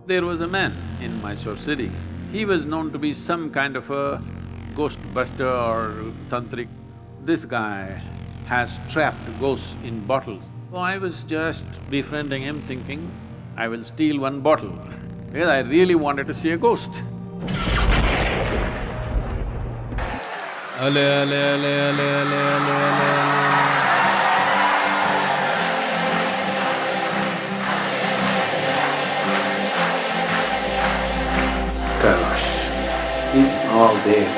There was a man in Mysore city. He was known to be some kind of a ghost buster or tantric. This guy has trapped ghosts in bottles. So I was just befriending him thinking, I will steal one bottle because I really wanted to see a ghost. Alai, alai, alai, alai, alai, alai, alai. Gosh, it's all there.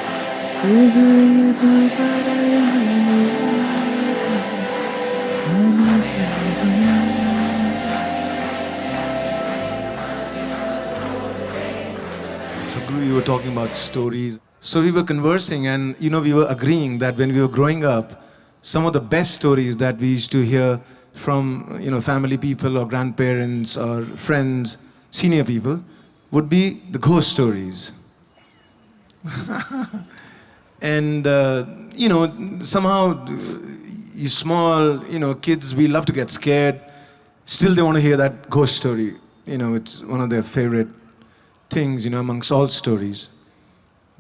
Sadhguru, you were talking about stories. So we were conversing and we were agreeing that when we were growing up, some of the best stories that we used to hear from family people or grandparents or friends, senior people, would be the ghost stories. And somehow you small, kids, we love to get scared. Still they want to hear that ghost story. It's one of their favorite things, amongst all stories.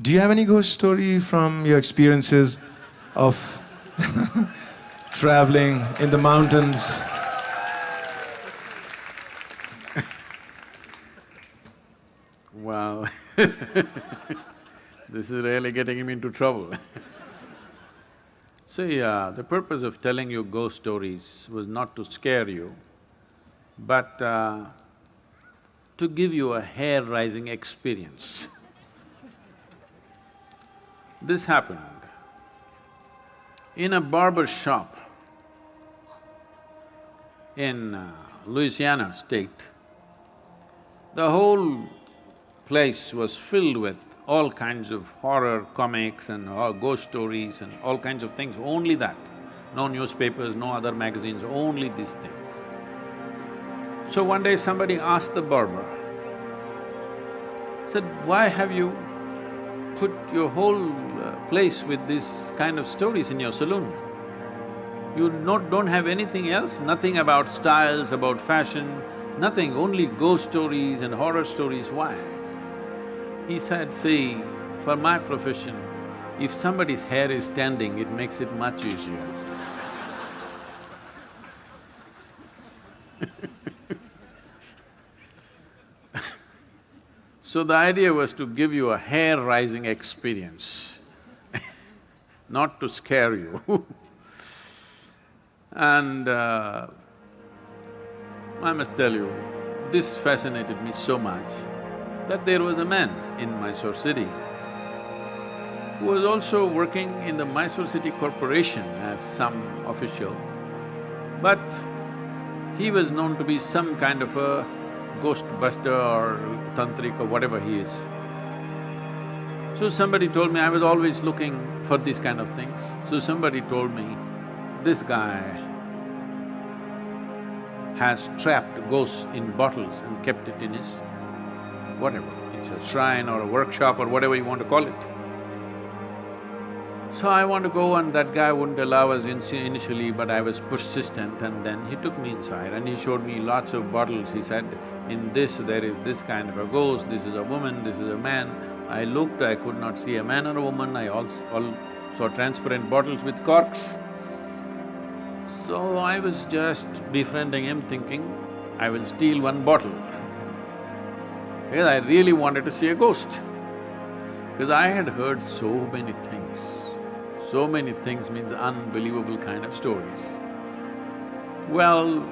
Do you have any ghost story from your experiences of traveling in the mountains? Wow this is really getting him into trouble See, the purpose of telling you ghost stories was not to scare you, but to give you a hair-raising experience. This happened in a barber shop in Louisiana state. The whole place was filled with all kinds of horror comics and ghost stories and all kinds of things, only that. No newspapers, no other magazines, only these things. So one day somebody asked the barber, said, "Why have you put your whole place with these kind of stories in your saloon? You don't have anything else, nothing about styles, about fashion, nothing, only ghost stories and horror stories, why?" He said, "See, for my profession, if somebody's hair is standing, it makes it much easier." So the idea was to give you a hair-raising experience not to scare you And I must tell you, this fascinated me so much that there was a man in Mysore city who was also working in the Mysore City Corporation as some official, but he was known to be some kind of a ghost buster or tantric or whatever he is. So somebody told me, I was always looking for these kind of things, so somebody told me, this guy has trapped ghosts in bottles and kept it in his whatever, it's a shrine or a workshop or whatever you want to call it. So I want to go and that guy wouldn't allow us initially, but I was persistent and then he took me inside and he showed me lots of bottles. He said, in this there is this kind of a ghost, this is a woman, this is a man. I looked, I could not see a man or a woman, I all saw transparent bottles with corks. So I was just befriending him thinking, I will steal one bottle because I really wanted to see a ghost. Because I had heard so many things. So many things means unbelievable kind of stories. Well,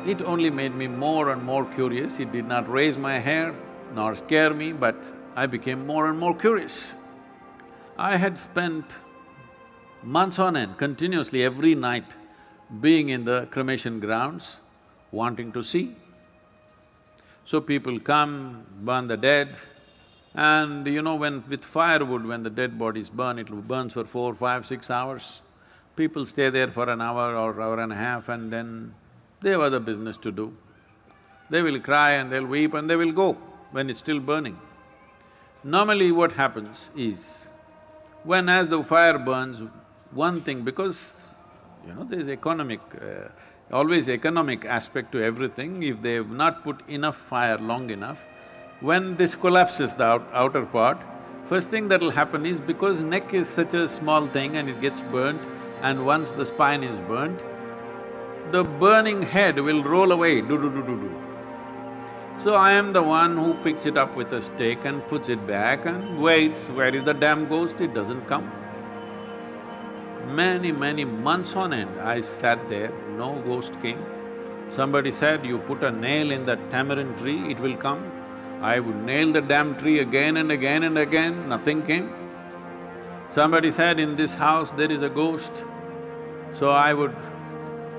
it only made me more and more curious. It did not raise my hair nor scare me, but I became more and more curious. I had spent months on end, continuously every night, being in the cremation grounds, wanting to see. So people come, burn the dead, and when with firewood, when the dead bodies burn, it burns for 4, 5, 6 hours. People stay there for an hour or hour and a half and then they have other business to do. They will cry and they'll weep and they will go when it's still burning. Normally what happens is, when as the fire burns, one thing, because there's economic always economic aspect to everything. If they've not put enough fire long enough, when this collapses, the outer part, first thing that'll happen is because neck is such a small thing and it gets burnt, and once the spine is burnt, the burning head will roll away, do. So I am the one who picks it up with a stick and puts it back and waits, where is the damn ghost? It doesn't come. Many months on end, I sat there, no ghost came. Somebody said, you put a nail in that tamarind tree, it will come. I would nail the damn tree again and again and again, nothing came. Somebody said, in this house there is a ghost. So I would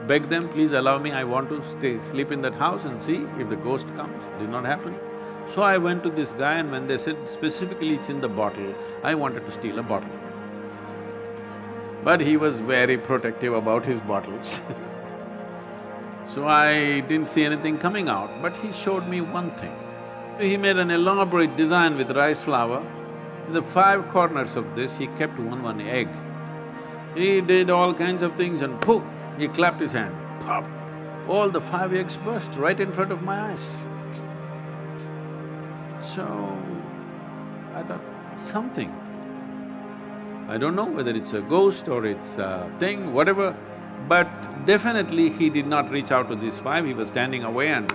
beg them, please allow me, I want to sleep in that house and see if the ghost comes. Did not happen. So I went to this guy, and when they said specifically it's in the bottle, I wanted to steal a bottle. But he was very protective about his bottles so I didn't see anything coming out, but he showed me one thing. He made an elaborate design with rice flour. In the 5 corners of this, he kept one egg. He did all kinds of things and poof, he clapped his hand, pop! All the 5 eggs burst right in front of my eyes. So, I thought, something. I don't know whether it's a ghost or it's a thing, whatever, but definitely he did not reach out to these 5, he was standing away and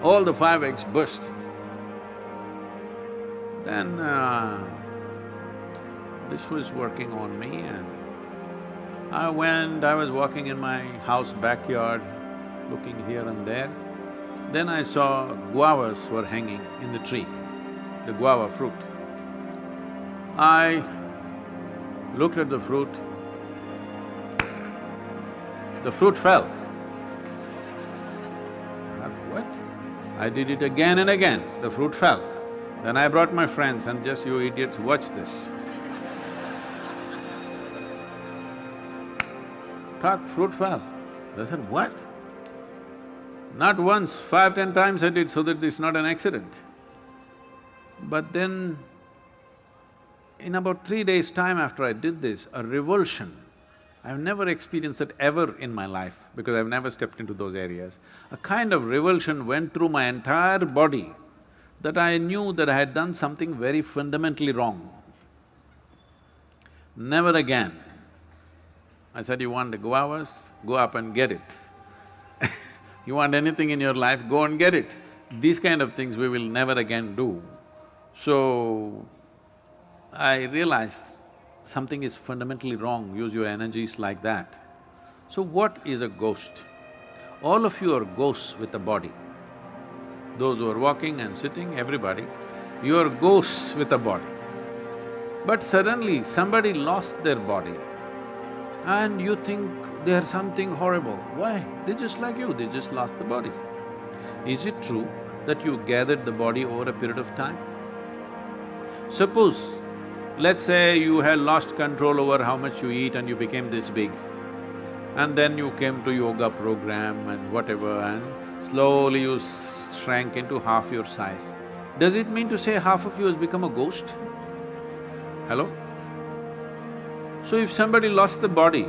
all the 5 eggs burst. Then this was working on me, and I was walking in my house backyard, looking here and there. Then I saw guavas were hanging in the tree, the guava fruit. I looked at the fruit fell. I thought, what? I did it again and again, the fruit fell. Then I brought my friends and just, you idiots, watch this. Fruit fell. They said, what? Not once, 5, 10 times I did so that it's not an accident. But then, in about 3 days' time after I did this, a revulsion, I've never experienced it ever in my life because I've never stepped into those areas. A kind of revulsion went through my entire body that I knew that I had done something very fundamentally wrong. Never again. I said, you want the guavas? Go up and get it. You want anything in your life, go and get it. These kind of things we will never again do. So, I realized something is fundamentally wrong, use your energies like that. So what is a ghost? All of you are ghosts with a body. Those who are walking and sitting, everybody, you are ghosts with a body. But suddenly somebody lost their body and you think they are something horrible. Why? They're just like you, they just lost the body. Is it true that you gathered the body over a period of time? Suppose, let's say you had lost control over how much you eat and you became this big, and then you came to yoga program and whatever, and slowly you shrank into half your size. Does it mean to say half of you has become a ghost? Hello? So if somebody lost the body,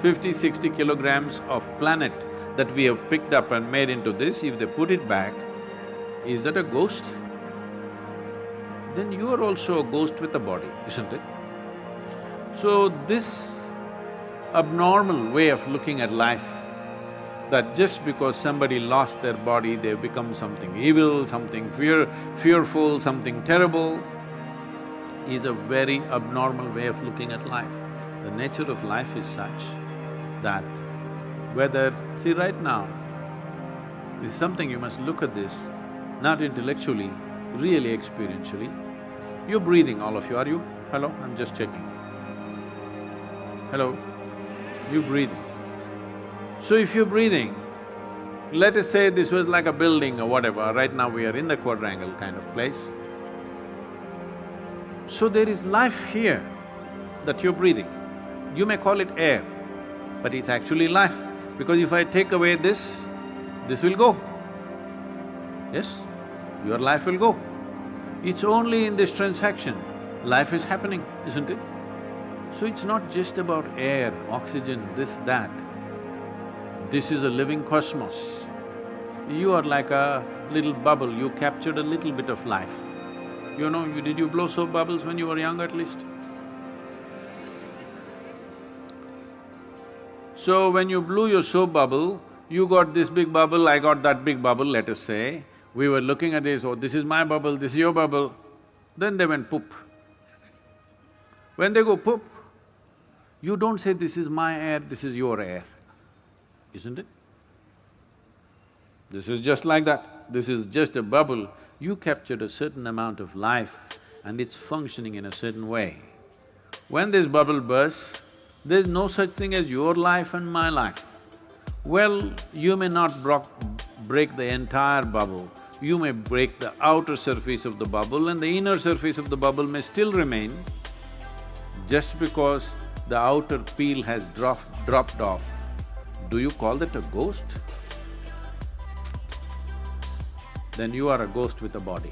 50, 60 kilograms of planet that we have picked up and made into this, if they put it back, is that a ghost? Then you are also a ghost with a body, isn't it? So this abnormal way of looking at life, that just because somebody lost their body, they've become something evil, something fearful, something terrible, is a very abnormal way of looking at life. The nature of life is such that whether… See, right now, this is something you must look at this, not intellectually, really experientially. You're breathing, all of you, are you? Hello? I'm just checking. Hello? You're breathing. So if you're breathing, let us say this was like a building or whatever, right now we are in the quadrangle kind of place. So there is life here that you're breathing. You may call it air, but it's actually life, because if I take away this will go. Yes? Your life will go. It's only in this transaction, life is happening, isn't it? So it's not just about air, oxygen, this, that. This is a living cosmos. You are like a little bubble, you captured a little bit of life. You know, did you blow soap bubbles when you were young at least? So when you blew your soap bubble, you got this big bubble, I got that big bubble, let us say. We were looking at this, oh, this is my bubble, this is your bubble. Then they went poop. When they go poop, you don't say, this is my air, this is your air, isn't it? This is just like that. This is just a bubble. You captured a certain amount of life and it's functioning in a certain way. When this bubble bursts, there's no such thing as your life and my life. Well, you may not break the entire bubble, you may break the outer surface of the bubble and the inner surface of the bubble may still remain. Just because the outer peel has dropped off, do you call that a ghost? Then you are a ghost with a body.